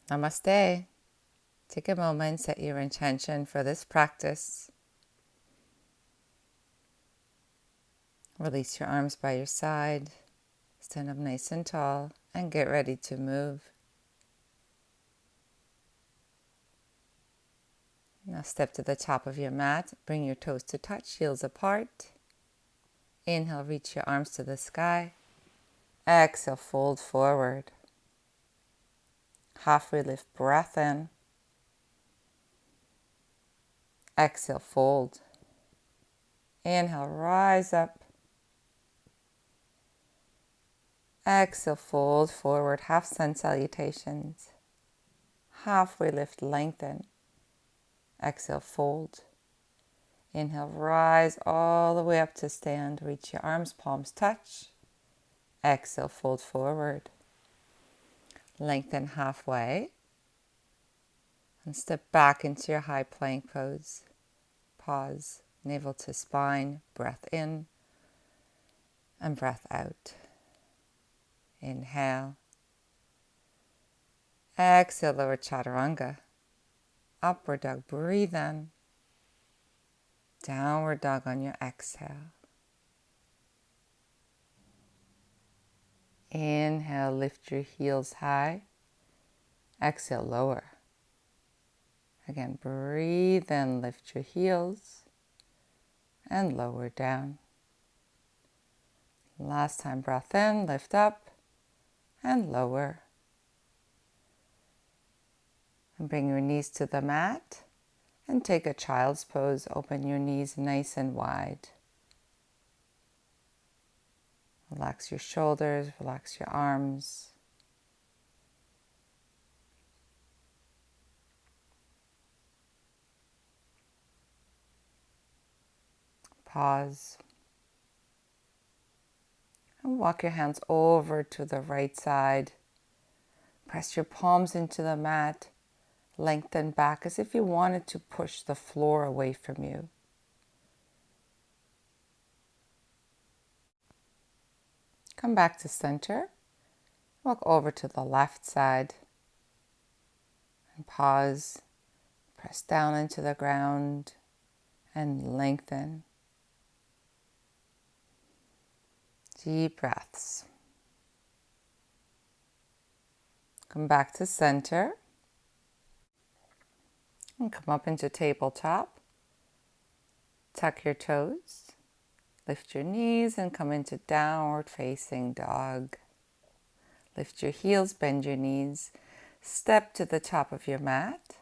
Namaste. Take a moment, set your intention for this practice. Release your arms by your side. Stand up nice and tall and get ready to move. Now step to the top of your mat. Bring your toes to touch, heels apart. Inhale, reach your arms to the sky. Exhale, fold forward. Halfway lift, breath in. Exhale, fold. Inhale, rise up. Exhale, fold forward, half sun salutations. Halfway lift, lengthen. Exhale, fold. Inhale, rise all the way up to stand. Reach your arms, palms touch. Exhale, fold forward. Lengthen halfway. And step back into your high plank pose. Pause, navel to spine, breath in and breath out. Inhale. Exhale, lower chaturanga. Upward dog, breathe in. Downward dog on your exhale. Inhale, lift your heels high. Exhale, lower. Again, breathe in, lift your heels and lower down. Last time, breath in, lift up and lower. And bring your knees to the mat and take a child's pose. Open your knees nice and wide. Relax your shoulders, relax your arms. Pause. And walk your hands over to the right side. Press your palms into the mat. Lengthen back as if you wanted to push the floor away from you. Come back to center. Walk over to the left side. And pause. Press down into the ground and lengthen. Deep breaths. Come back to center. And come up into tabletop. Tuck your toes. Lift your knees and come into downward facing dog. Lift your heels, bend your knees. Step to the top of your mat.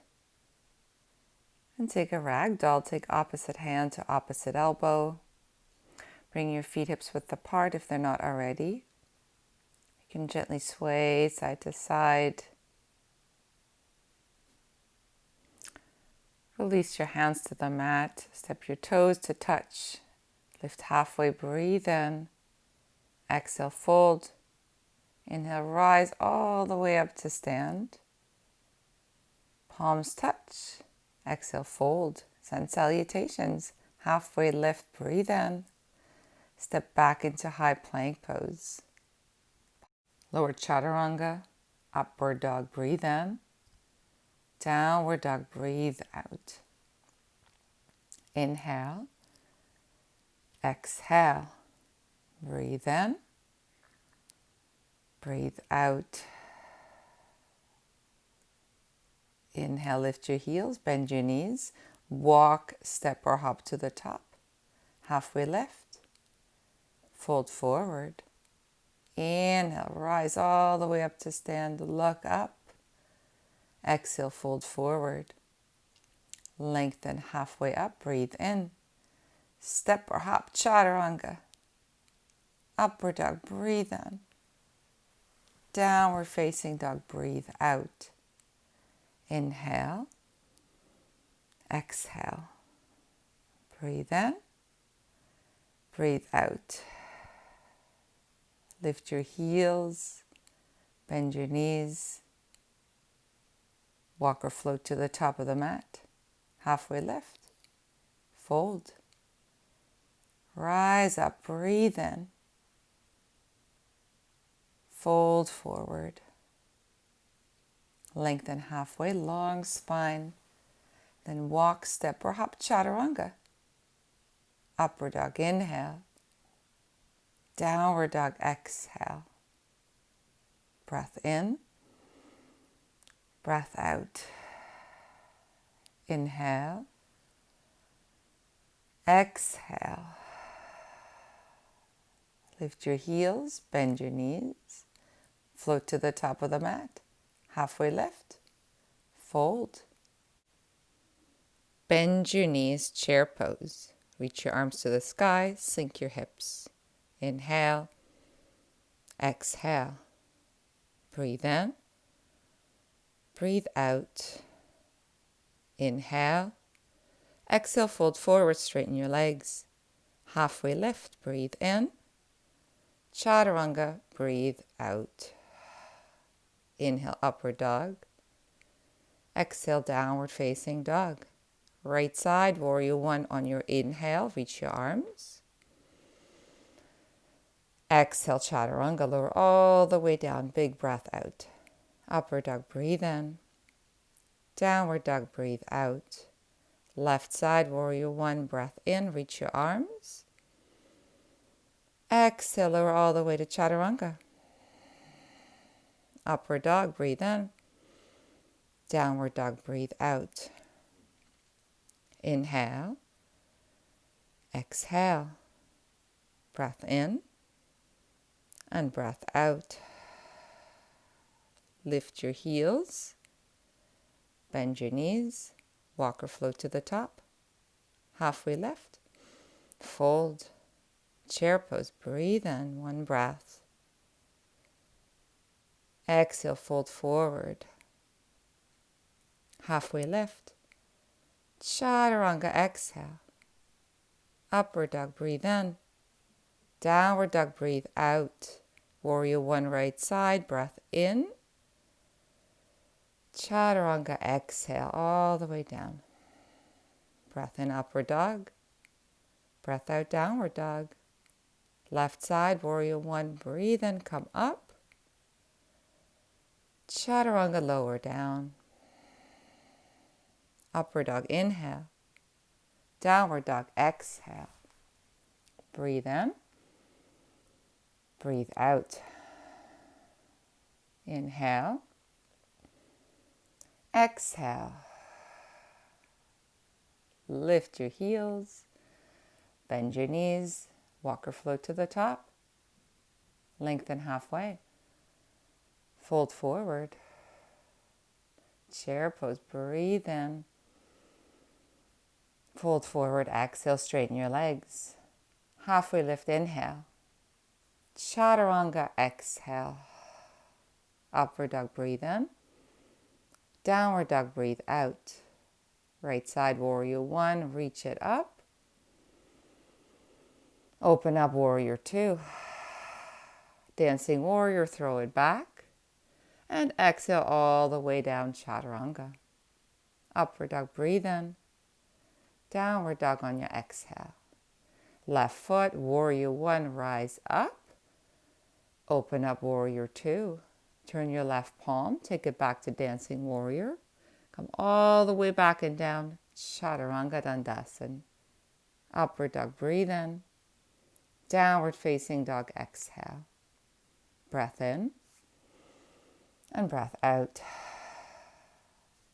And take a ragdoll. Take opposite hand to opposite elbow. Bring your feet hips width apart if they're not already. You can gently sway side to side. Release your hands to the mat. Step your toes to touch. Lift halfway, breathe in. Exhale, fold. Inhale, rise all the way up to stand. Palms touch. Exhale, fold. Sun salutations. Halfway lift, breathe in. Step back into high plank pose. Lower chaturanga. Upward dog, breathe in. Downward dog, breathe out. Inhale. Exhale. Breathe in. Breathe out. Inhale, lift your heels, bend your knees. Walk, step or hop to the top. Halfway lift. Fold forward. Inhale, rise all the way up to stand. Look up. Exhale, fold forward. Lengthen halfway up. Breathe in. Step or hop, chaturanga. Upward dog, breathe in. Downward facing dog, breathe out. Inhale. Exhale. Breathe in. Breathe out. Lift your heels. Bend your knees. Walk or float to the top of the mat. Halfway lift. Fold. Rise up, breathe in. Fold forward. Lengthen halfway, long spine. Then walk, step, or hop chaturanga. Upward dog, inhale. Downward dog, exhale. Breath in, breath out. Inhale, exhale. Lift your heels, bend your knees. Float to the top of the mat. Halfway lift, fold. Bend your knees, chair pose. Reach your arms to the sky, sink your hips. Inhale, exhale. Breathe in, breathe out. Inhale, exhale, fold forward, straighten your legs. Halfway lift, breathe in. Chaturanga, breathe out. Inhale, upward dog. Exhale, downward facing dog. Right side, warrior one on your inhale, reach your arms. Exhale, chaturanga, lower all the way down, big breath out. Upward dog, breathe in. Downward dog, breathe out. Left side, warrior one, breath in, reach your arms. Exhale, lower all the way to chaturanga. Upward dog, breathe in. Downward dog, breathe out. Inhale. Exhale. Breath in and breath out. Lift your heels. Bend your knees. Walk or float to the top. Halfway lift. Fold. Chair pose. Breathe in. One breath. Exhale. Fold forward. Halfway lift. Chaturanga. Exhale. Upward dog. Breathe in. Downward dog. Breathe out. Warrior one, right side. Breath in. Chaturanga. Exhale all the way down. Breath in, upward dog. Breath out, downward dog. Left side, warrior one. Breathe in, come up. Chaturanga, lower down. Upward dog, inhale. Downward dog, exhale. Breathe in. Breathe out. Inhale. Exhale. Lift your heels. Bend your knees. Walk or float to the top. Lengthen halfway. Fold forward. Chair pose. Breathe in. Fold forward. Exhale. Straighten your legs. Halfway lift. Inhale. Chaturanga. Exhale. Upward dog. Breathe in. Downward dog. Breathe out. Right side, warrior one. Reach it up. Open up, warrior two. Dancing warrior. Throw it back. And exhale all the way down, chaturanga. Upward dog. Breathe in. Downward dog on your exhale. Left foot, warrior one. Rise up. Open up, warrior two. Turn your left palm. Take it back to dancing warrior. Come all the way back and down. Chaturanga Dandasana. Upward dog. Breathe in. Downward facing dog. Exhale. Breath in. And breath out.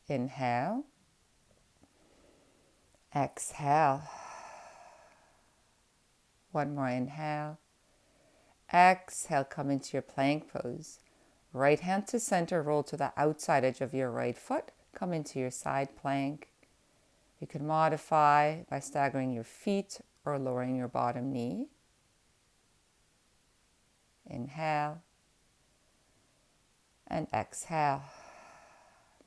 Inhale. Exhale. One more inhale. Exhale. Come into your plank pose. Right hand to center. Roll to the outside edge of your right foot. Come into your side plank. You can modify by staggering your feet or lowering your bottom knee. Inhale and exhale.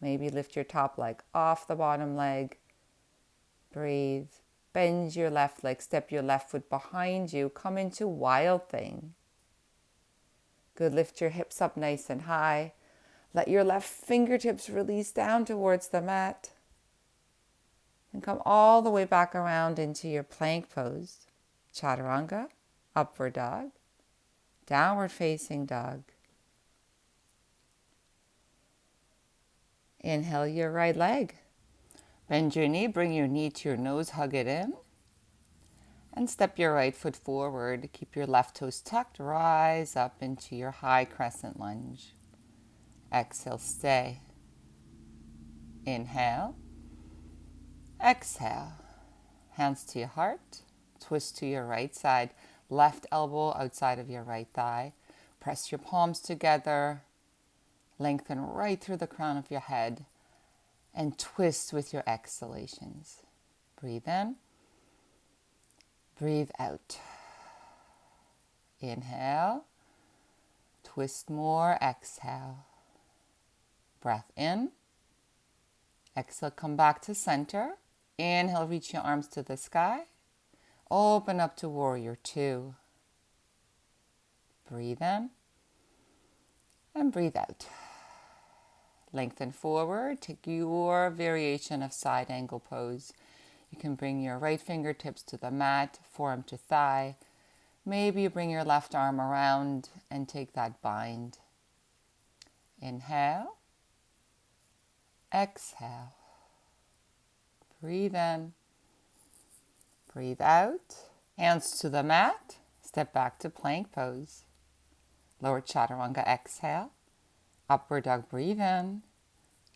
Maybe lift your top leg off the bottom leg. Breathe. Bend your left leg. Step your left foot behind you. Come into wild thing. Good. Lift your hips up nice and high. Let your left fingertips release down towards the mat. And come all the way back around into your plank pose. Chaturanga, upward dog, downward facing dog. Inhale your right leg. Bend your knee, bring your knee to your nose, hug it in. And step your right foot forward. Keep your left toes tucked. Rise up into your high crescent lunge. Exhale, stay. Inhale. Exhale. Hands to your heart. Twist to your right side. Left elbow outside of your right thigh. Press your palms together. Lengthen right through the crown of your head. And twist with your exhalations. Breathe in. Breathe out. Inhale. Twist more. Exhale. Breath in. Exhale, come back to center. Inhale, reach your arms to the sky. Open up to warrior two. Breathe in. And breathe out. Lengthen forward. Take your variation of side angle pose. You can bring your right fingertips to the mat, forearm to thigh. Maybe you bring your left arm around and take that bind. Inhale. Exhale. Breathe in. Breathe out. Hands to the mat. Step back to plank pose. Lower chaturanga, exhale. Upward dog, breathe in.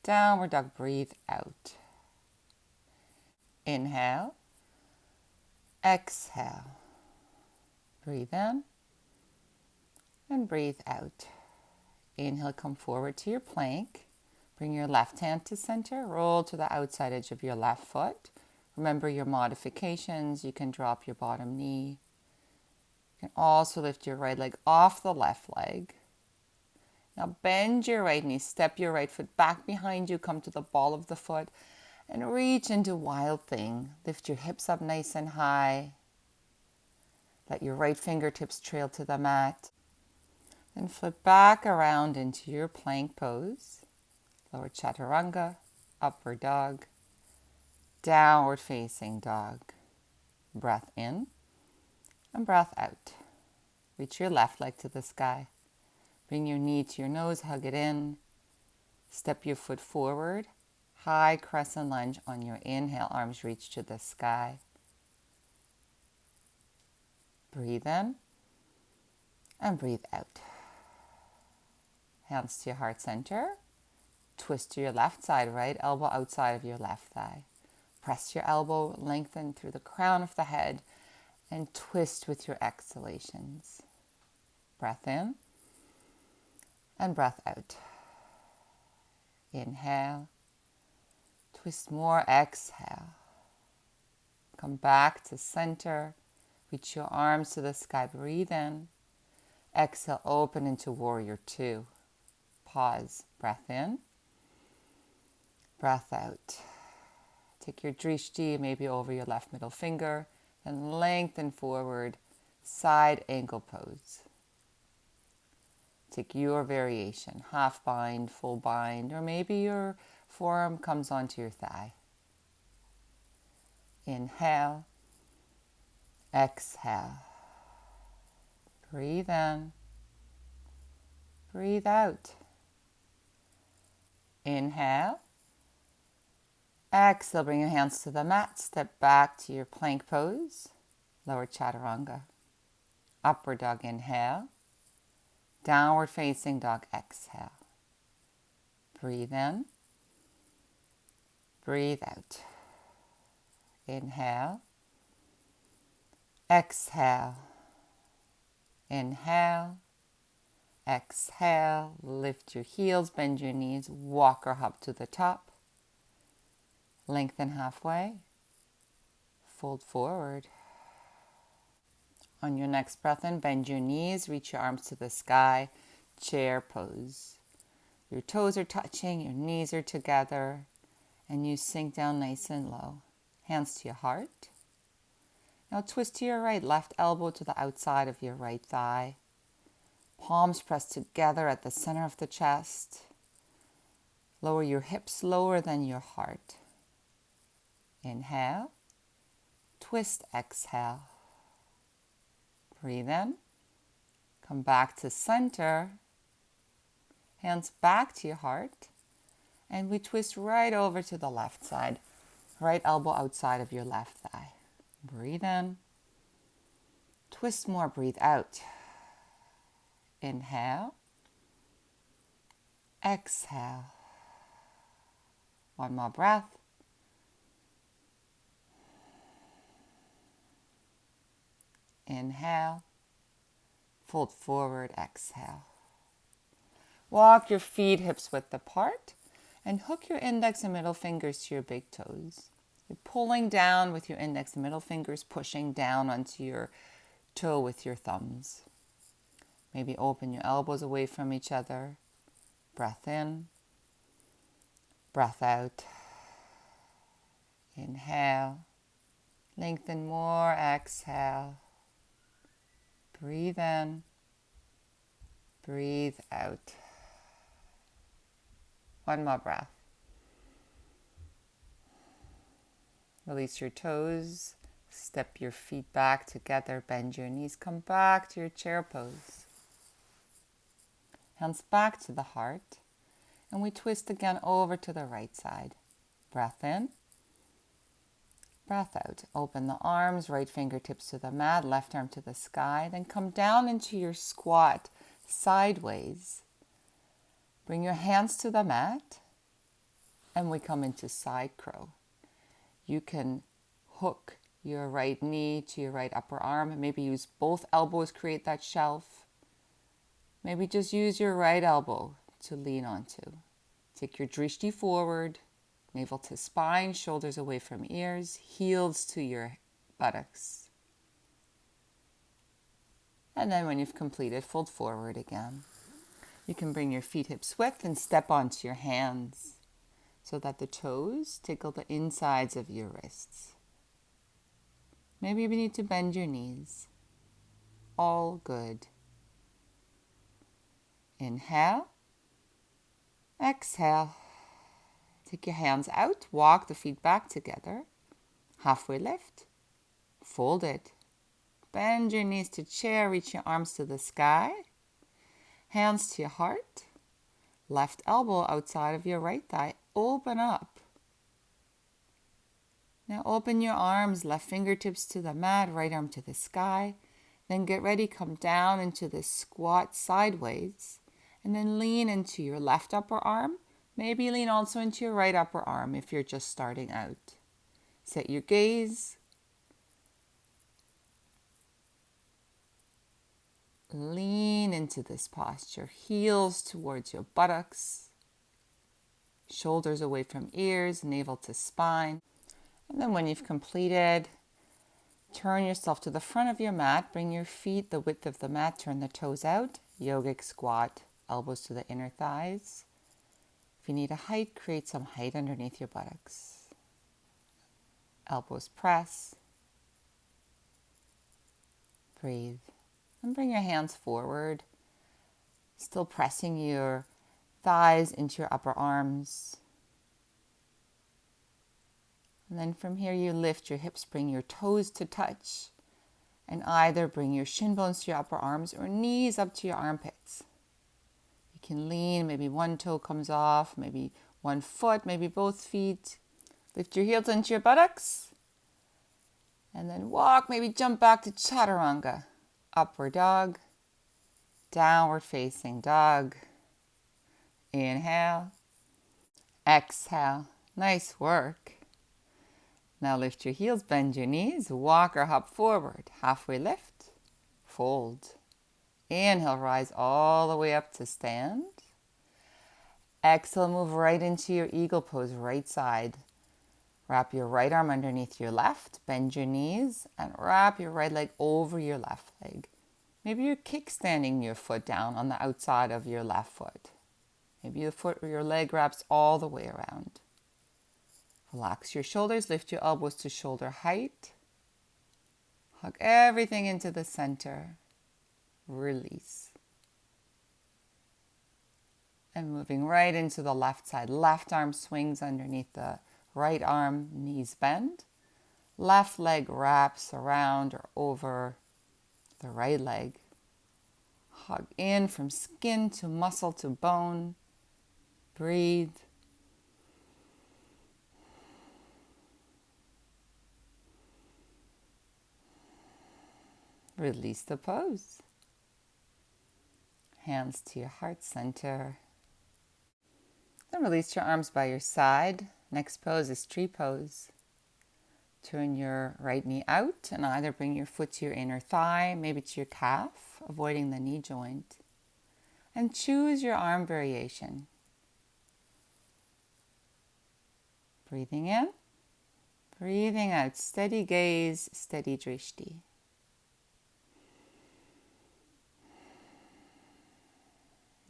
Downward dog, breathe out. Inhale. Exhale. Breathe in. And breathe out. Inhale, come forward to your plank. Bring your left hand to center. Roll to the outside edge of your left foot. Remember your modifications. You can drop your bottom knee. You can also lift your right leg off the left leg. Now bend your right knee. Step your right foot back behind you. Come to the ball of the foot. And reach into wild thing. Lift your hips up nice and high. Let your right fingertips trail to the mat. Then flip back around into your plank pose. Lower chaturanga, upward dog, downward facing dog. Breath in and breath out. Reach your left leg to the sky. Bring your knee to your nose, hug it in. Step your foot forward. High crescent lunge on your inhale, arms reach to the sky. Breathe in and breathe out. Hands to your heart center. Twist to your left side, right elbow outside of your left thigh. Press your elbow, lengthen through the crown of the head, and twist with your exhalations. Breath in and breath out. Inhale. Twist more, exhale. Come back to center. Reach your arms to the sky, breathe in. Exhale, open into warrior two. Pause, breath in. Breath out. Take your drishti maybe over your left middle finger, then lengthen forward, side ankle pose. Take your variation, half bind, full bind, or maybe your forearm comes onto your thigh. Inhale, exhale. Breathe in, breathe out. Inhale. Exhale, bring your hands to the mat. Step back to your plank pose. Lower chaturanga. Upward dog, inhale. Downward facing dog, exhale. Breathe in. Breathe out. Inhale. Exhale. Inhale. Exhale. Lift your heels, bend your knees, walk or hop to the top. Lengthen halfway. Fold forward. On your next breath in, bend your knees, reach your arms to the sky, chair pose. Your toes are touching, your knees are together, and you sink down nice and low. Hands to your heart. Now twist to your right, left elbow to the outside of your right thigh. Palms pressed together at the center of the chest. Lower your hips lower than your heart. Inhale. Twist, exhale. Breathe in. Come back to center. Hands back to your heart. And we twist right over to the left side. Right elbow outside of your left thigh. Breathe in. Twist more, breathe out. Inhale. Exhale. One more breath. Inhale. Fold forward, exhale. Walk your feet hips width apart and hook your index and middle fingers to your big toes. You're pulling down with your index and middle fingers, pushing down onto your toe with your thumbs. Maybe open your elbows away from each other. Breath in, breath out. Inhale, lengthen more, exhale. Breathe in, breathe out. One more breath. Release your toes, step your feet back together, bend your knees, come back to your chair pose. Hands back to the heart, and we twist again over to the right side. Breath in, breath out. Open the arms, right fingertips to the mat, left arm to the sky. Then come down into your squat sideways. Bring your hands to the mat, and we come into side crow. You can hook your right knee to your right upper arm. Maybe use both elbows, create that shelf. Maybe just use your right elbow to lean onto. Take your drishti forward, navel to spine, shoulders away from ears, heels to your buttocks. And then when you've completed, fold forward again. You can bring your feet hips width and step onto your hands so that the toes tickle the insides of your wrists. Maybe you need to bend your knees. All good. Inhale. Exhale. Take your hands out. Walk the feet back together. Halfway lift. Fold it. Bend your knees to chair. Reach your arms to the sky. Hands to your heart. Left elbow outside of your right thigh. Open up. Now open your arms, left fingertips to the mat, right arm to the sky. Then get ready, come down into this squat sideways. And then lean into your left upper arm. Maybe lean also into your right upper arm if you're just starting out. Set your gaze. Lean into this posture. Heels towards your buttocks. Shoulders away from ears, navel to spine. And then when you've completed, turn yourself to the front of your mat. Bring your feet the width of the mat. Turn the toes out. Yogic squat. Elbows to the inner thighs. If you need a height, create some height underneath your buttocks. Elbows press. Breathe. And bring your hands forward. Still pressing your thighs into your upper arms. And then from here you lift your hips, bring your toes to touch. And either bring your shin bones to your upper arms or knees up to your armpits. You can lean, maybe one toe comes off, maybe one foot, maybe both feet. Lift your heels into your buttocks. And then walk, maybe jump back to chaturanga. Upward dog. Downward facing dog. Inhale. Exhale. Nice work. Now lift your heels, bend your knees, walk or hop forward. Halfway lift. Fold. Inhale, rise all the way up to stand. Exhale, move right into your eagle pose, right side. Wrap your right arm underneath your left, bend your knees, and wrap your right leg over your left leg. Maybe you're kickstanding your foot down on the outside of your left foot. Maybe your leg wraps all the way around. Relax your shoulders, lift your elbows to shoulder height. Hug everything into the center. Release. And moving right into the left side. Left arm swings underneath the right arm, knees bend. Left leg wraps around or over the right leg. Hug in from skin to muscle to bone. Breathe. Release the pose. Hands to your heart center. Then release your arms by your side. Next pose is tree pose. Turn your right knee out and either bring your foot to your inner thigh, maybe to your calf, avoiding the knee joint. And choose your arm variation. Breathing in, breathing out. Steady gaze, steady drishti.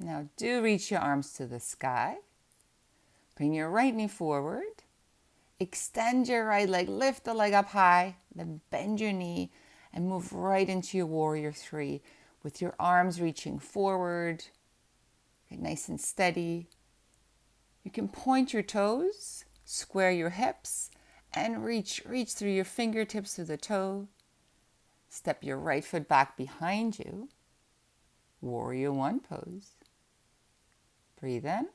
Now do reach your arms to the sky. Bring your right knee forward. Extend your right leg, lift the leg up high, then bend your knee and move right into your warrior three with your arms reaching forward. Get nice and steady. You can point your toes, square your hips, and reach through your fingertips to the toe. Step your right foot back behind you. Warrior one pose. Breathe in.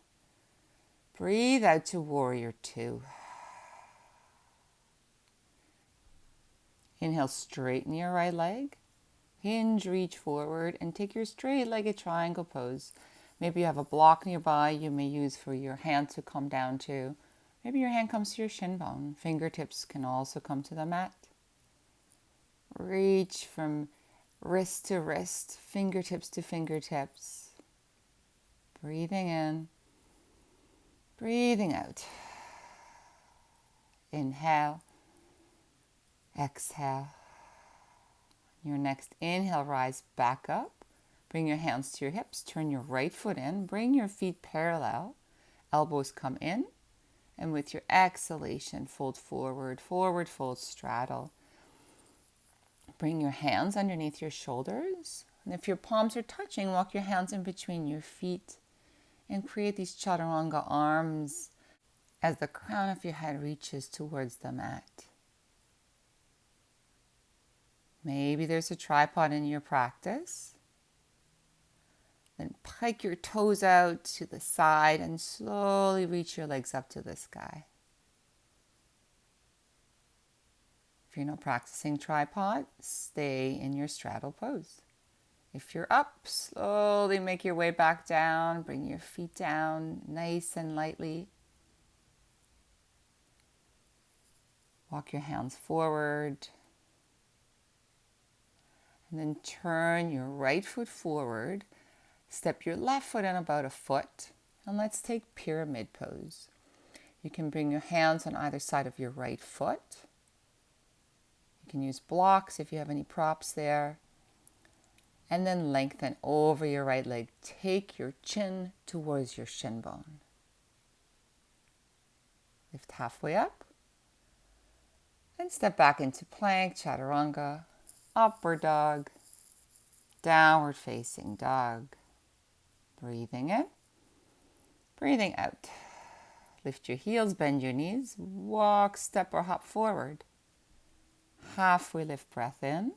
Breathe out to warrior two. Inhale, straighten your right leg. Hinge, reach forward, and take your straight-legged triangle pose. Maybe you have a block nearby you may use for your hand to come down to. Maybe your hand comes to your shin bone. Fingertips can also come to the mat. Reach from wrist to wrist, fingertips to fingertips. Breathing in, breathing out. Inhale, exhale. Your next inhale, rise back up. Bring your hands to your hips, turn your right foot in, bring your feet parallel, elbows come in, and with your exhalation, fold forward, forward fold, straddle. Bring your hands underneath your shoulders, and if your palms are touching, walk your hands in between your feet and create these chaturanga arms as the crown of your head reaches towards the mat. Maybe there's a tripod in your practice. Then pike your toes out to the side and slowly reach your legs up to the sky. If you're not practicing tripod, stay in your straddle pose. If you're up, slowly make your way back down. Bring your feet down nice and lightly. Walk your hands forward. And then turn your right foot forward. Step your left foot in about a foot. And let's take pyramid pose. You can bring your hands on either side of your right foot. You can use blocks if you have any props there. And then lengthen over your right leg. Take your chin towards your shin bone. Lift halfway up. And step back into plank, chaturanga, upward dog, downward facing dog. Breathing in, breathing out. Lift your heels, bend your knees, walk, step or hop forward. Halfway lift, breath in.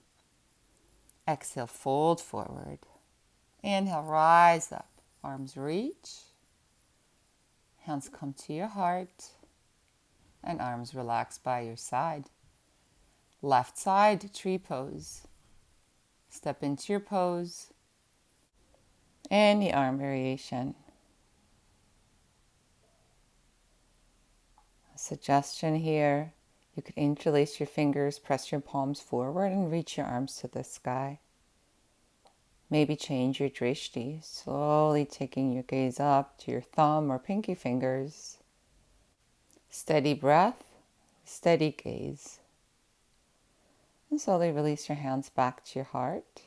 Exhale, fold forward. Inhale, rise up. Arms reach. Hands come to your heart. And arms relax by your side. Left side, tree pose. Step into your pose. Any arm variation. A suggestion here. You could interlace your fingers, press your palms forward, and reach your arms to the sky. Maybe change your drishti, slowly taking your gaze up to your thumb or pinky fingers. Steady breath, steady gaze. And slowly release your hands back to your heart.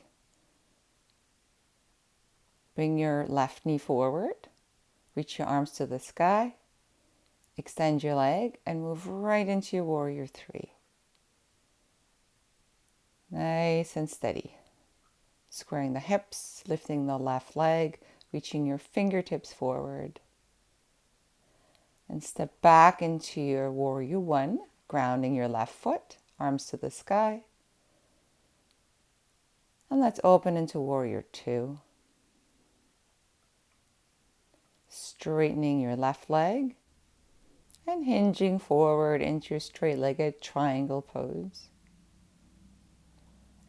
Bring your left knee forward. Reach your arms to the sky. Extend your leg and move right into your warrior three. Nice and steady. Squaring the hips, lifting the left leg, reaching your fingertips forward. And step back into your warrior one, grounding your left foot, arms to the sky. And let's open into warrior two. Straightening your left leg and hinging forward into your straight-legged triangle pose.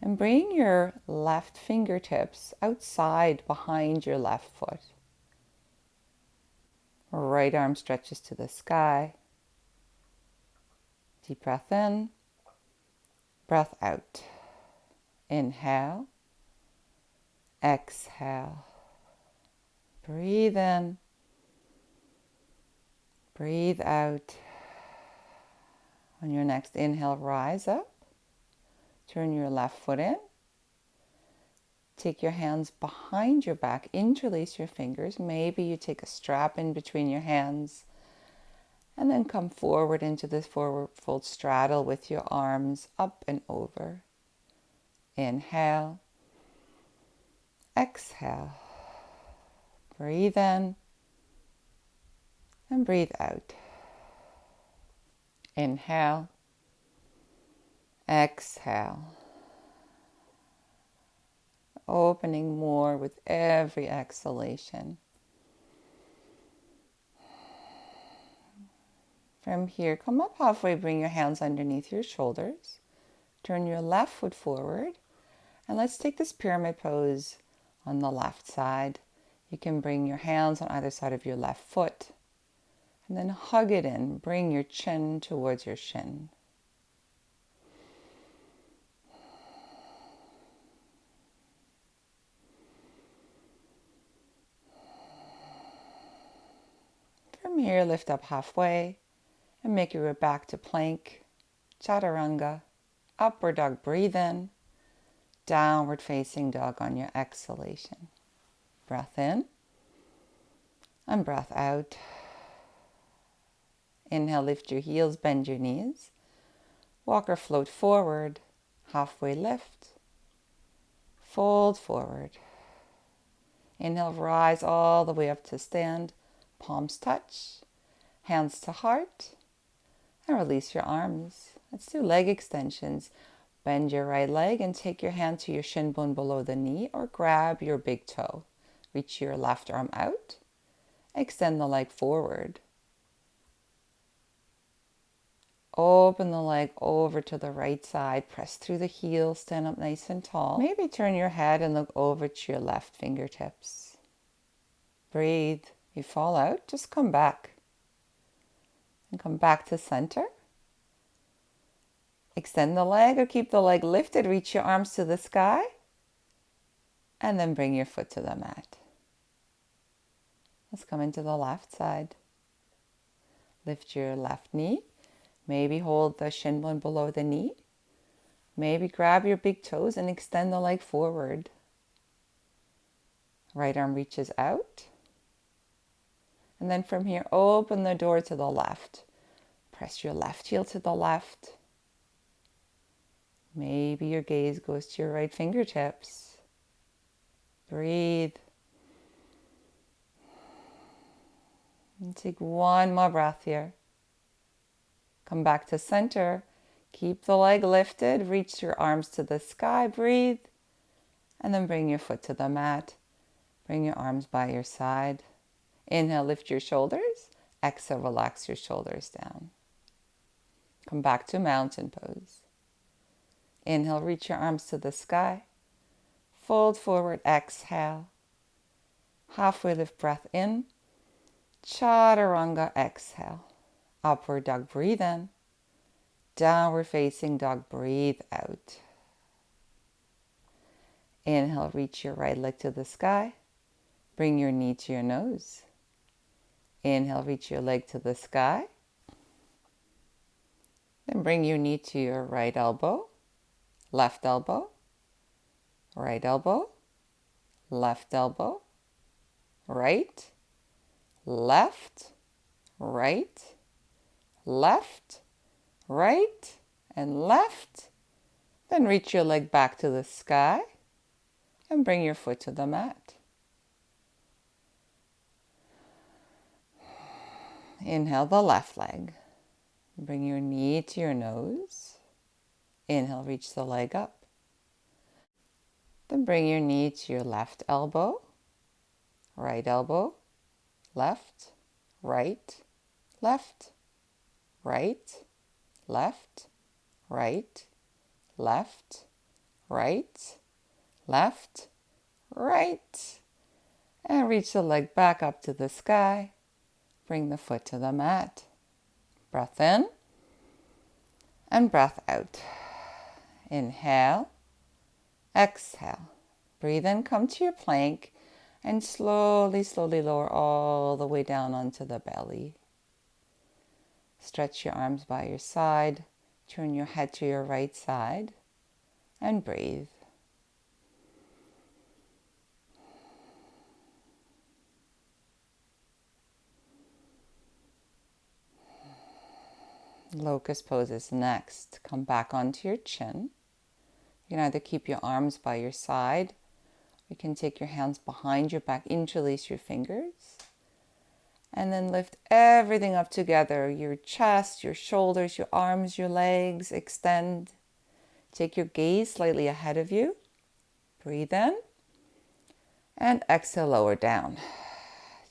And bring your left fingertips outside behind your left foot. Right arm stretches to the sky. Deep breath in, breath out. Inhale, exhale. Breathe in, breathe out. On your next inhale, rise up. Turn your left foot in. Take your hands behind your back, interlace your fingers. Maybe you take a strap in between your hands. And then come forward into this forward fold straddle with your arms up and over. Inhale. Exhale. Breathe in. And breathe out. Inhale. Exhale. Opening more with every exhalation. From here, come up halfway, bring your hands underneath your shoulders. Turn your left foot forward. And let's take this pyramid pose on the left side. You can bring your hands on either side of your left foot. And then hug it in. Bring your chin towards your shin. From here, lift up halfway and make your way back to plank, chaturanga, upward dog, breathe in, downward facing dog on your exhalation. Breath in and breath out. Inhale, lift your heels, bend your knees. Walk or float forward, halfway lift, fold forward. Inhale, rise all the way up to stand, palms touch, hands to heart. And release your arms. Let's do leg extensions. Bend your right leg and take your hand to your shin bone below the knee or grab your big toe. Reach your left arm out. Extend the leg forward. Open the leg over to the right side. Press through the heel. Stand up nice and tall. Maybe turn your head and look over to your left fingertips. Breathe. You fall out, just come back. And come back to center. Extend the leg or keep the leg lifted. Reach your arms to the sky. And then bring your foot to the mat. Let's come into the left side. Lift your left knee. Maybe hold the shin bone below the knee. Maybe grab your big toes and extend the leg forward. Right arm reaches out. And then from here, open the door to the left. Press your left heel to the left. Maybe your gaze goes to your right fingertips. Breathe. And take one more breath here. Come back to center. Keep the leg lifted. Reach your arms to the sky. Breathe. And then bring your foot to the mat. Bring your arms by your side. Inhale, lift your shoulders. Exhale, relax your shoulders down. Come back to mountain pose. Inhale, reach your arms to the sky. Fold forward, exhale. Halfway lift, breath in. Chaturanga, exhale. Upward dog, breathe in. Downward facing dog, breathe out. Inhale, reach your right leg to the sky. Bring your knee to your nose. Inhale, reach your leg to the sky. Then bring your knee to your right elbow, left elbow, right elbow, left elbow, right, left, right, left, right, and left. Then reach your leg back to the sky and bring your foot to the mat. Inhale the left leg. Bring your knee to your nose. Inhale, reach the leg up. Then bring your knee to your left elbow, right elbow, left, right, left, right, left, right, left, right, left, right. And reach the leg back up to the sky. Bring the foot to the mat. Breath in and breath out. Inhale, exhale. Breathe in, come to your plank, and slowly, slowly lower all the way down onto the belly. Stretch your arms by your side. Turn your head to your right side and breathe. Locust pose is next. Come back onto your chin. You can either keep your arms by your side, or you can take your hands behind your back, interlace your fingers, and then lift everything up together. Your chest, your shoulders, your arms, your legs, extend. Take your gaze slightly ahead of you. Breathe in and exhale, lower down.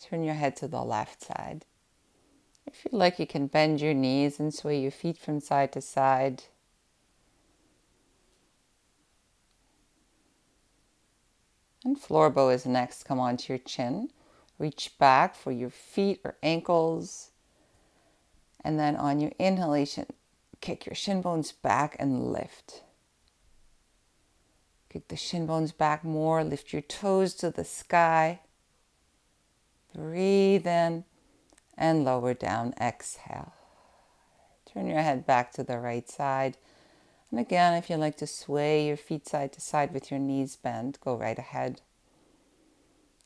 Turn your head to the left side. If you like, you can bend your knees and sway your feet from side to side. And floor bow is next. Come onto your chin. Reach back for your feet or ankles. And then on your inhalation, kick your shin bones back and lift. Kick the shin bones back more. Lift your toes to the sky. Breathe in and lower down. Exhale. Turn your head back to the right side. And again, if you like to sway your feet side to side with your knees bent, go right ahead.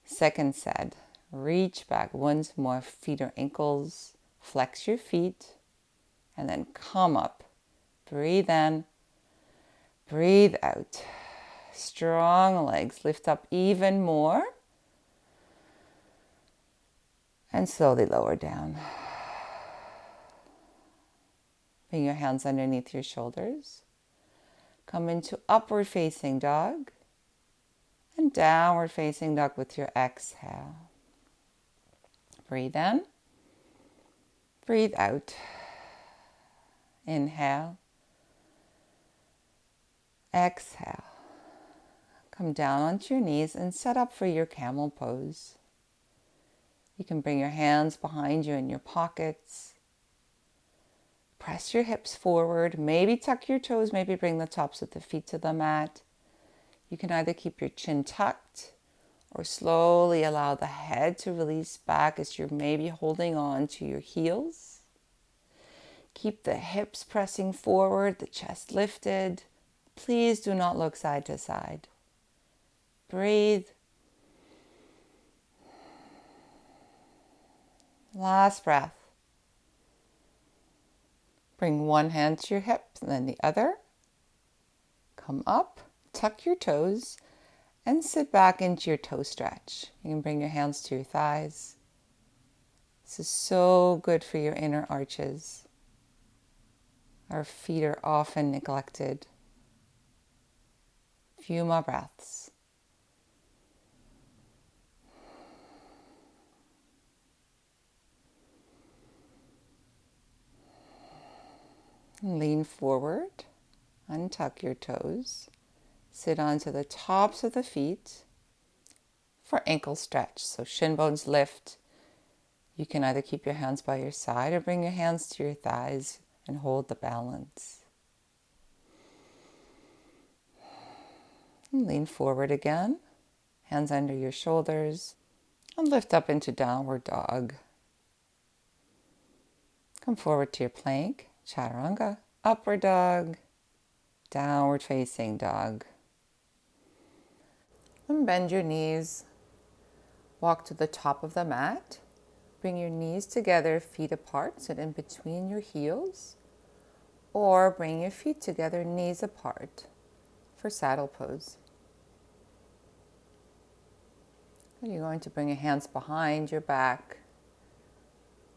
Second set. Reach back once more, feet or ankles. Flex your feet. And then come up. Breathe in. Breathe out. Strong legs. Lift up even more. And slowly lower down. Bring your hands underneath your shoulders. Come into upward facing dog. And downward facing dog with your exhale. Breathe in. Breathe out. Inhale. Exhale. Come down onto your knees and set up for your camel pose. You can bring your hands behind you in your pockets. Press your hips forward. Maybe tuck your toes. Maybe bring the tops of the feet to the mat. You can either keep your chin tucked or slowly allow the head to release back as you're maybe holding on to your heels. Keep the hips pressing forward, the chest lifted. Please do not look side to side. Breathe. Last breath. Bring one hand to your hip and then the other. Come up, tuck your toes, and sit back into your toe stretch. You can bring your hands to your thighs. This is so good for your inner arches. Our feet are often neglected. Few more breaths. Lean forward, untuck your toes, sit onto the tops of the feet for ankle stretch. So shin bones lift. You can either keep your hands by your side or bring your hands to your thighs and hold the balance. And lean forward again, hands under your shoulders, and lift up into downward dog. Come forward to your plank. Chaturanga, upward dog, downward facing dog. And bend your knees. Walk to the top of the mat. Bring your knees together, feet apart, sit in between your heels. Or bring your feet together, knees apart for saddle pose. And you're going to bring your hands behind your back.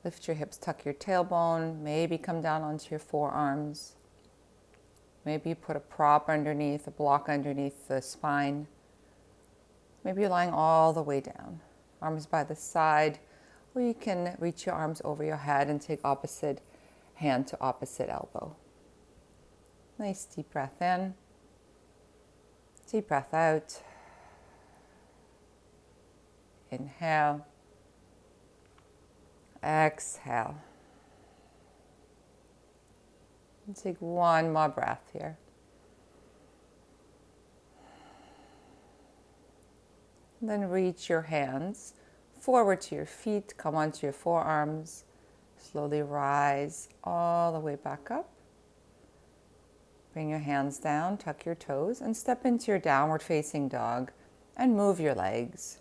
Lift your hips, tuck your tailbone, maybe come down onto your forearms. Maybe you put a prop underneath, a block underneath the spine. Maybe you're lying all the way down. Arms by the side, or you can reach your arms over your head and take opposite hand to opposite elbow. Nice deep breath in. Deep breath out. Inhale. Exhale. And take one more breath here. Then reach your hands forward to your feet. Come onto your forearms. Slowly rise all the way back up. Bring your hands down, tuck your toes, and step into your downward facing dog and move your legs.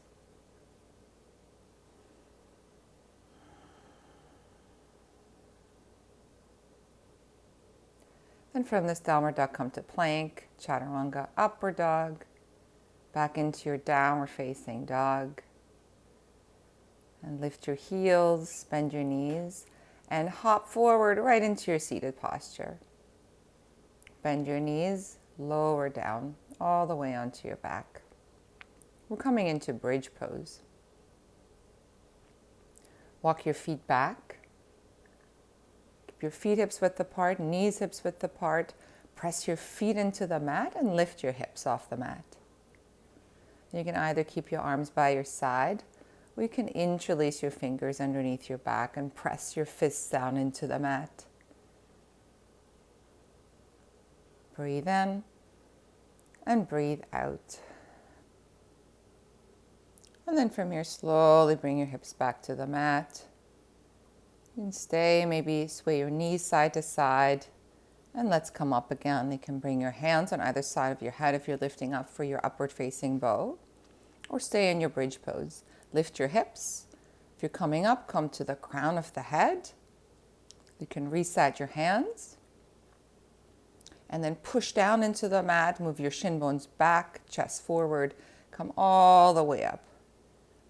Then from this downward dog, come to plank, chaturanga, upward dog, back into your downward facing dog. And lift your heels, bend your knees, and hop forward right into your seated posture. Bend your knees, lower down, all the way onto your back. We're coming into bridge pose. Walk your feet back. Keep your feet hips width apart, knees hips width apart. Press your feet into the mat and lift your hips off the mat. You can either keep your arms by your side, or you can interlace your fingers underneath your back and press your fists down into the mat. Breathe in and breathe out. And then from here, slowly bring your hips back to the mat. You can stay, maybe sway your knees side to side. And let's come up again. You can bring your hands on either side of your head if you're lifting up for your upward facing bow. Or stay in your bridge pose. Lift your hips. If you're coming up, come to the crown of the head. You can reset your hands. And then push down into the mat. Move your shin bones back, chest forward. Come all the way up.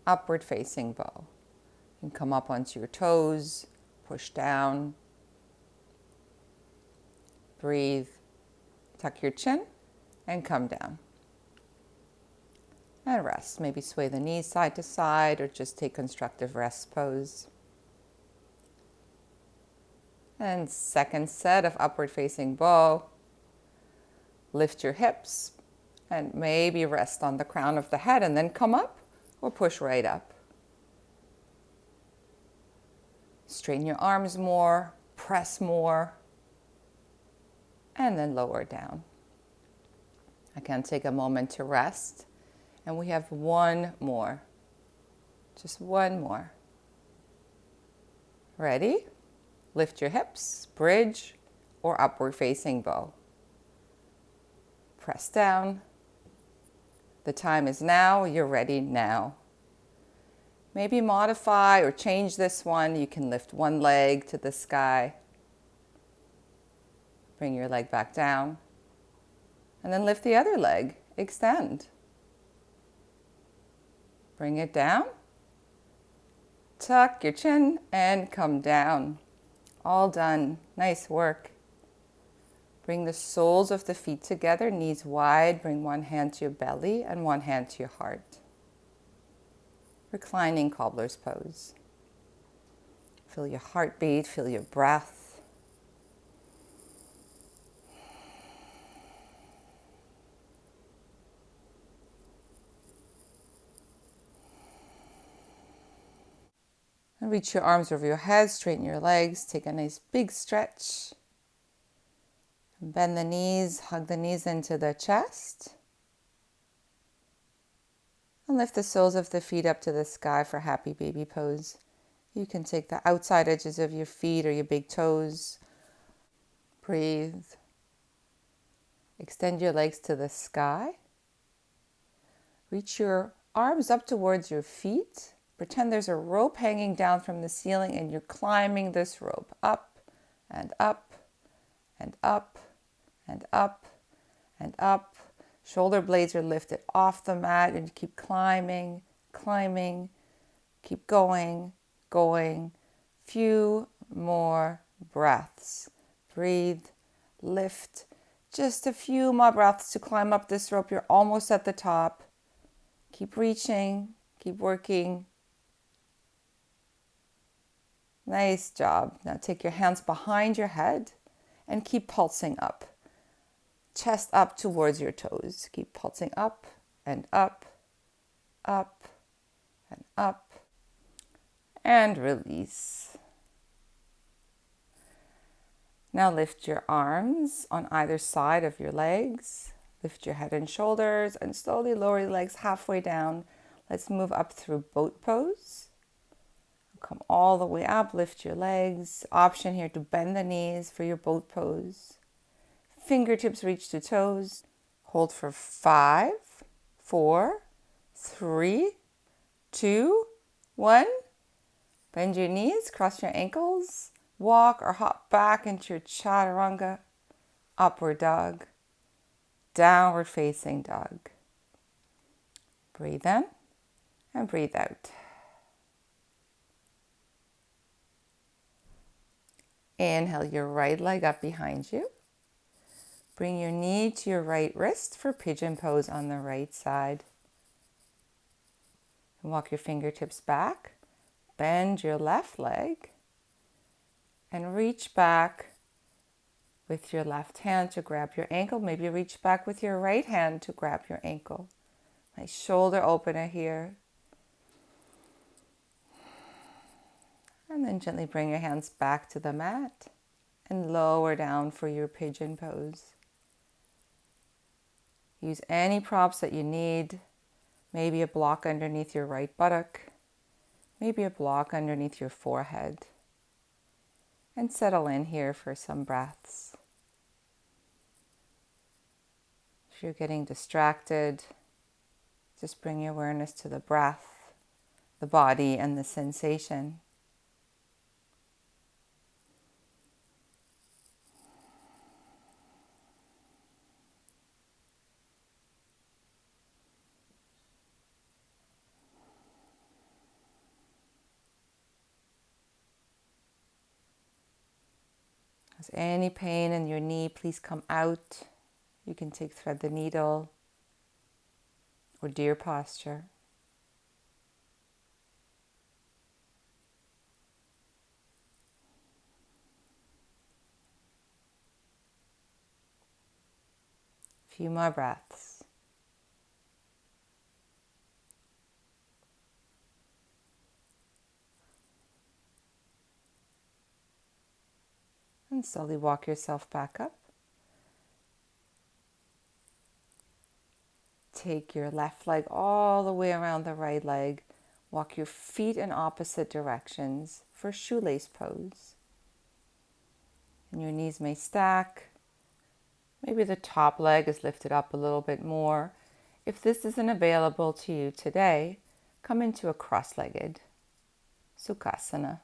Upward facing bow. You can come up onto your toes. Push down. Breathe. Tuck your chin and come down. And rest. Maybe sway the knees side to side or just take constructive rest pose. And second set of upward facing bow. Lift your hips and maybe rest on the crown of the head and then come up or push right up. Straighten your arms more, press more, and then lower down. Again, take a moment to rest. And we have one more. Just one more. Ready? Lift your hips, bridge, or upward facing bow. Press down. The time is now. You're ready now. Maybe modify or change this one. You can lift one leg to the sky. Bring your leg back down. And then lift the other leg. Extend. Bring it down. Tuck your chin and come down. All done. Nice work. Bring the soles of the feet together, knees wide. Bring one hand to your belly and one hand to your heart. Reclining cobbler's pose. Feel your heartbeat, feel your breath. And reach your arms over your head, straighten your legs, take a nice big stretch. Bend the knees, hug the knees into the chest. And lift the soles of the feet up to the sky for happy baby pose. You can take the outside edges of your feet or your big toes. Breathe. Extend your legs to the sky. Reach your arms up towards your feet. Pretend there's a rope hanging down from the ceiling and you're climbing this rope up and up and up and up and up. Shoulder blades are lifted off the mat and you keep climbing, climbing. Keep going, going. Few more breaths. Breathe, lift. Just a few more breaths to climb up this rope. You're almost at the top. Keep reaching, keep working. Nice job. Now take your hands behind your head and keep pulsing up. chest up towards your toes. Keep pulsing up and up, up and up, and release. Now lift your arms on either side of your legs. Lift your head and shoulders and slowly lower your legs halfway down. Let's move up through boat pose. Come all the way up, lift your legs. Option here to bend the knees for your boat pose. Fingertips reach to toes. Hold for 5, 4, 3, 2, 1. Bend your knees, cross your ankles. Walk or hop back into your chaturanga, upward dog, downward facing dog. Breathe in and breathe out. Inhale your right leg up behind you. Bring your knee to your right wrist for pigeon pose on the right side. And walk your fingertips back. Bend your left leg and reach back with your left hand to grab your ankle. Maybe reach back with your right hand to grab your ankle. Nice shoulder opener here. And then gently bring your hands back to the mat and lower down for your pigeon pose. Use any props that you need. Maybe a block underneath your right buttock. Maybe a block underneath your forehead. And settle in here for some breaths. If you're getting distracted, just bring your awareness to the breath, the body, and the sensation. If there's any pain in your knee, please come out. You can take thread the needle or deer posture. A few more breaths. And slowly walk yourself back up. Take your left leg all the way around the right leg. Walk your feet in opposite directions for shoelace pose. And your knees may stack. Maybe the top leg is lifted up a little bit more. If this isn't available to you today, come into a cross-legged Sukhasana.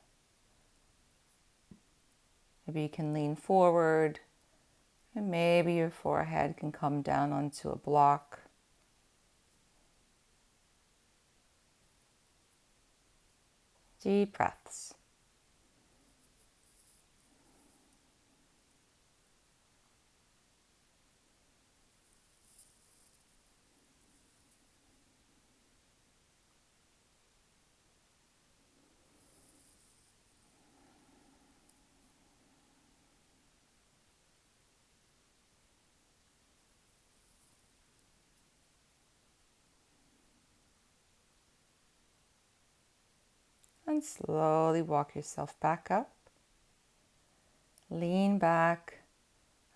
Maybe you can lean forward and maybe your forehead can come down onto a block. Deep breaths. And slowly walk yourself back up. Lean back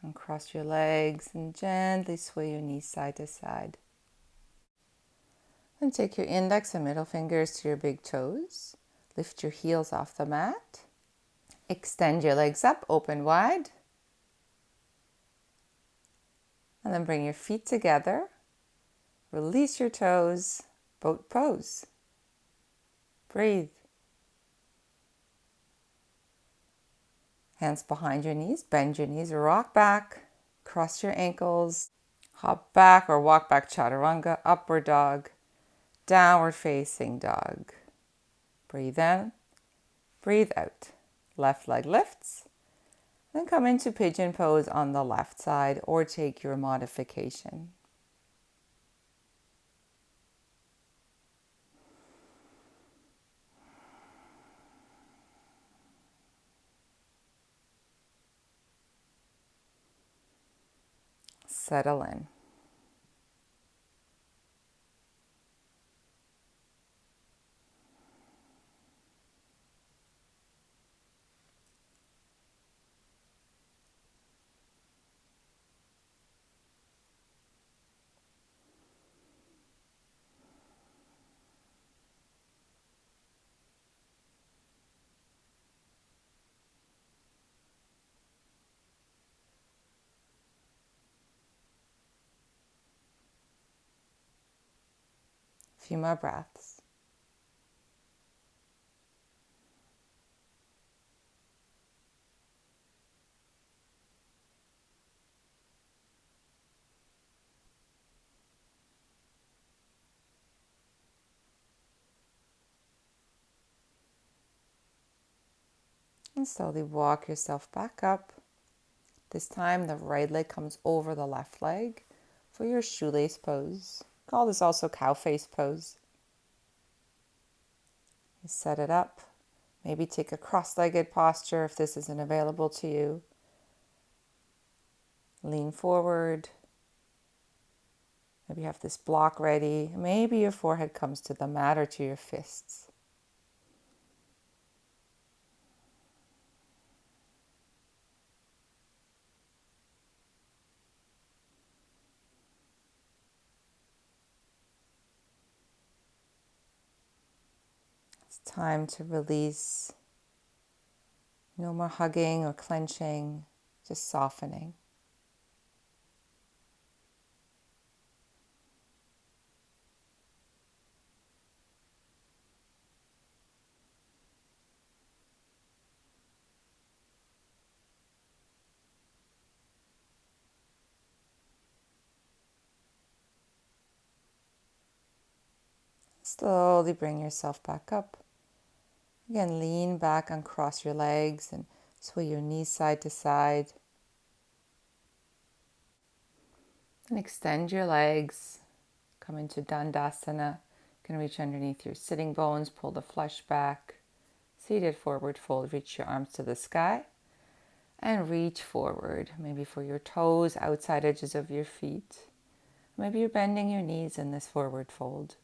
and cross your legs and gently sway your knees side to side. Then take your index and middle fingers to your big toes. Lift your heels off the mat. Extend your legs up, open wide. And then bring your feet together. Release your toes, boat pose. Breathe. Hands behind your knees, bend your knees, rock back, cross your ankles, hop back or walk back chaturanga, upward dog, downward facing dog. Breathe in, breathe out. Left leg lifts. Then come into pigeon pose on the left side or take your modification. Settle in. A few more breaths. And slowly walk yourself back up. This time the right leg comes over the left leg for your shoelace pose. Call this also cow face pose. You set it up. Maybe take a cross-legged posture if this isn't available to you. Lean forward. Maybe you have this block ready. Maybe your forehead comes to the mat or to your fists. It's time to release. No more hugging or clenching, just softening. Slowly bring yourself back up. Again, lean back and cross your legs and sway your knees side to side. And extend your legs. Come into Dandasana. You can reach underneath your sitting bones, pull the flesh back. Seated forward fold, reach your arms to the sky. And reach forward, maybe for your toes, outside edges of your feet. Maybe you're bending your knees in this forward fold.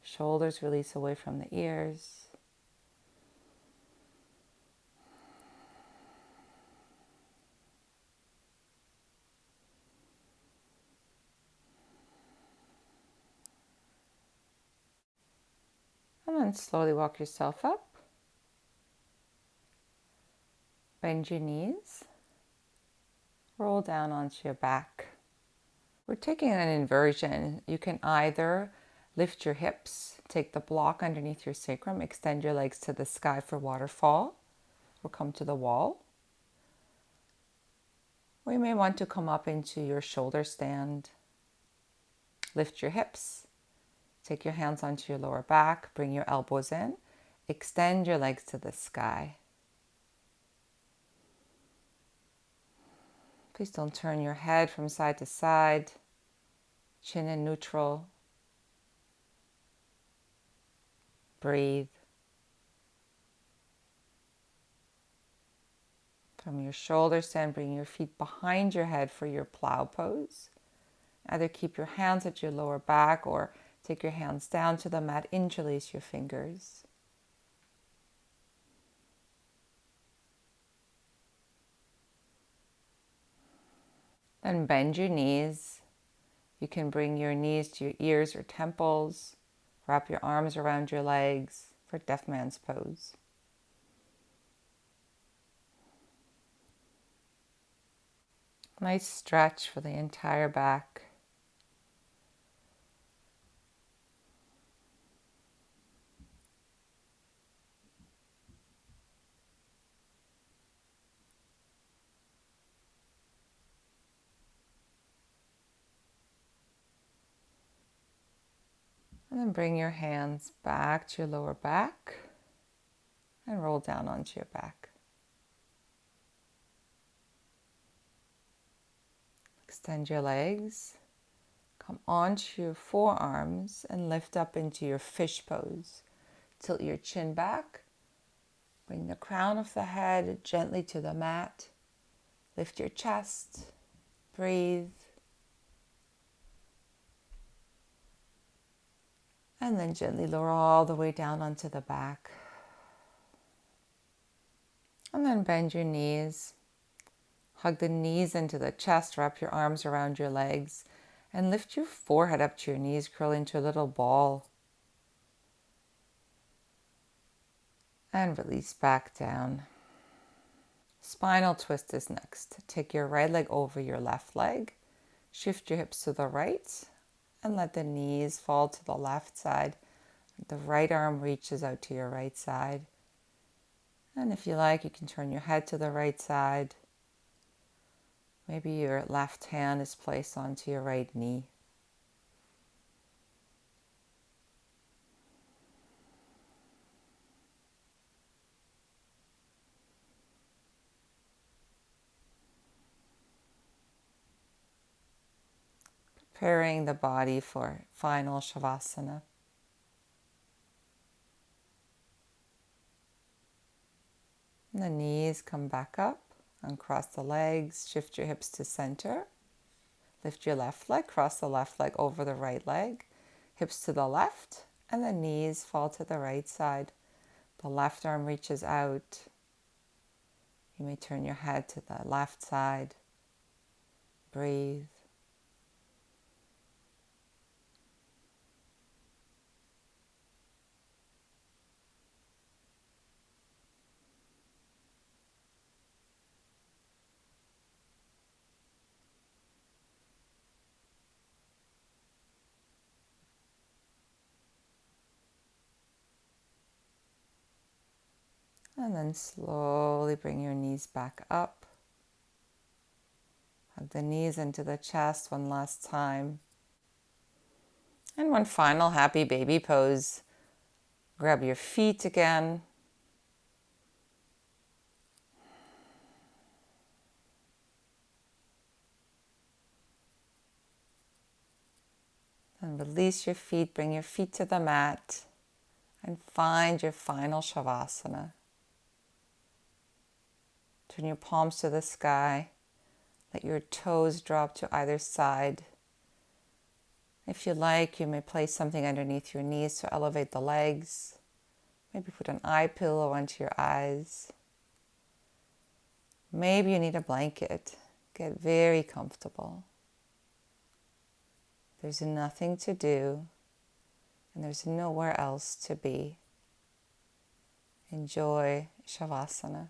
Shoulders release away from the ears. And then slowly walk yourself up. Bend your knees. Roll down onto your back. We're taking an inversion. You can either lift your hips, take the block underneath your sacrum, extend your legs to the sky for waterfall, or come to the wall. Or you may want to come up into your shoulder stand. Lift your hips. Take your hands onto your lower back. Bring your elbows in. Extend your legs to the sky. Please don't turn your head from side to side. Chin in neutral. Breathe. From your shoulder stand, bring your feet behind your head for your plow pose. Either keep your hands at your lower back or take your hands down to the mat, interlace your fingers. Then bend your knees. You can bring your knees to your ears or temples. Wrap your arms around your legs for Deaf Man's pose. Nice stretch for the entire back. And then bring your hands back to your lower back and roll down onto your back. Extend your legs. Come onto your forearms and lift up into your fish pose. Tilt your chin back. Bring the crown of the head gently to the mat. Lift your chest. Breathe. And then gently lower all the way down onto the back. And then bend your knees. Hug the knees into the chest, wrap your arms around your legs, and lift your forehead up to your knees, curl into a little ball. And release back down. Spinal twist is next. Take your right leg over your left leg. Shift your hips to the right and let the knees fall to the left side. The right arm reaches out to your right side. And if you like, you can turn your head to the right side. Maybe your left hand is placed onto your right knee. Preparing the body for final Savasana. And the knees come back up, uncross the legs, shift your hips to center. Lift your left leg, cross the left leg over the right leg, hips to the left, and the knees fall to the right side. The left arm reaches out. You may turn your head to the left side. Breathe. And then slowly bring your knees back up. Hug the knees into the chest one last time. And one final happy baby pose. Grab your feet again. And release your feet. Bring your feet to the mat. And find your final Shavasana. Turn your palms to the sky. Let your toes drop to either side. If you like, you may place something underneath your knees to elevate the legs. Maybe put an eye pillow onto your eyes. Maybe you need a blanket. Get very comfortable. There's nothing to do, and there's nowhere else to be. Enjoy Shavasana.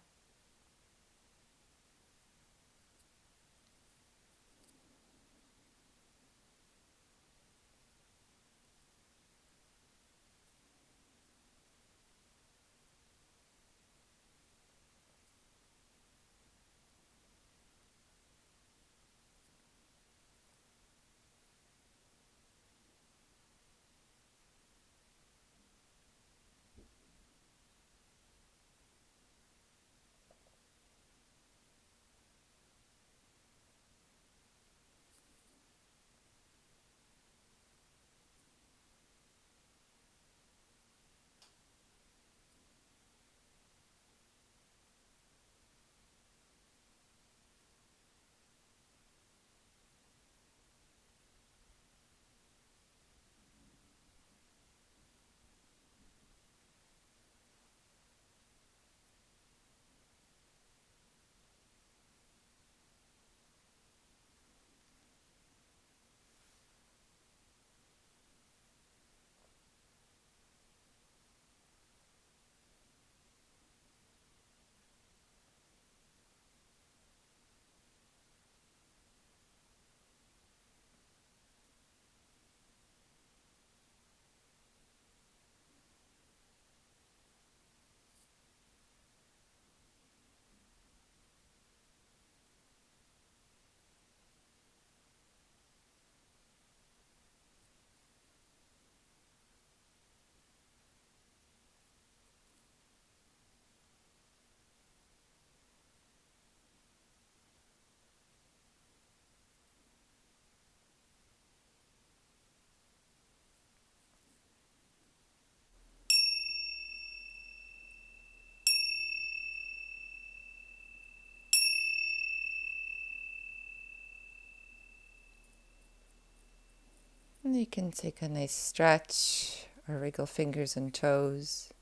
And you can take a nice stretch or wriggle fingers and toes.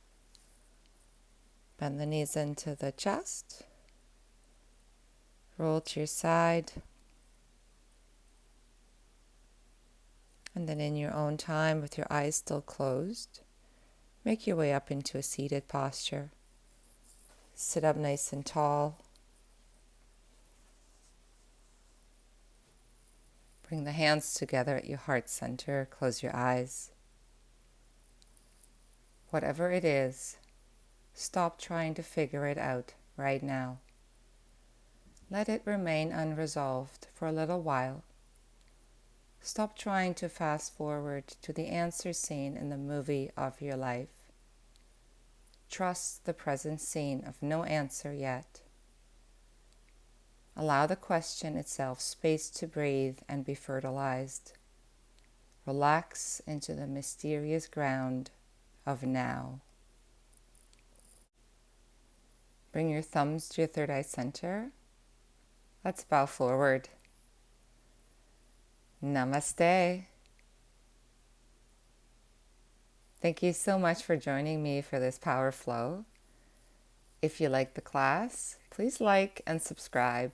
Bend the knees into the chest. Roll to your side. And then in your own time, with your eyes still closed, make your way up into a seated posture. Sit up nice and tall. Bring the hands together at your heart center. Close your eyes. Whatever it is, stop trying to figure it out right now. Let it remain unresolved for a little while. Stop trying to fast forward to the answer scene in the movie of your life. Trust the present scene of no answer yet. Allow the question itself space to breathe and be fertilized. Relax into the mysterious ground of now. Bring your thumbs to your third eye center. Let's bow forward. Namaste. Thank you so much for joining me for this Power Flow. If you like the class, please like and subscribe.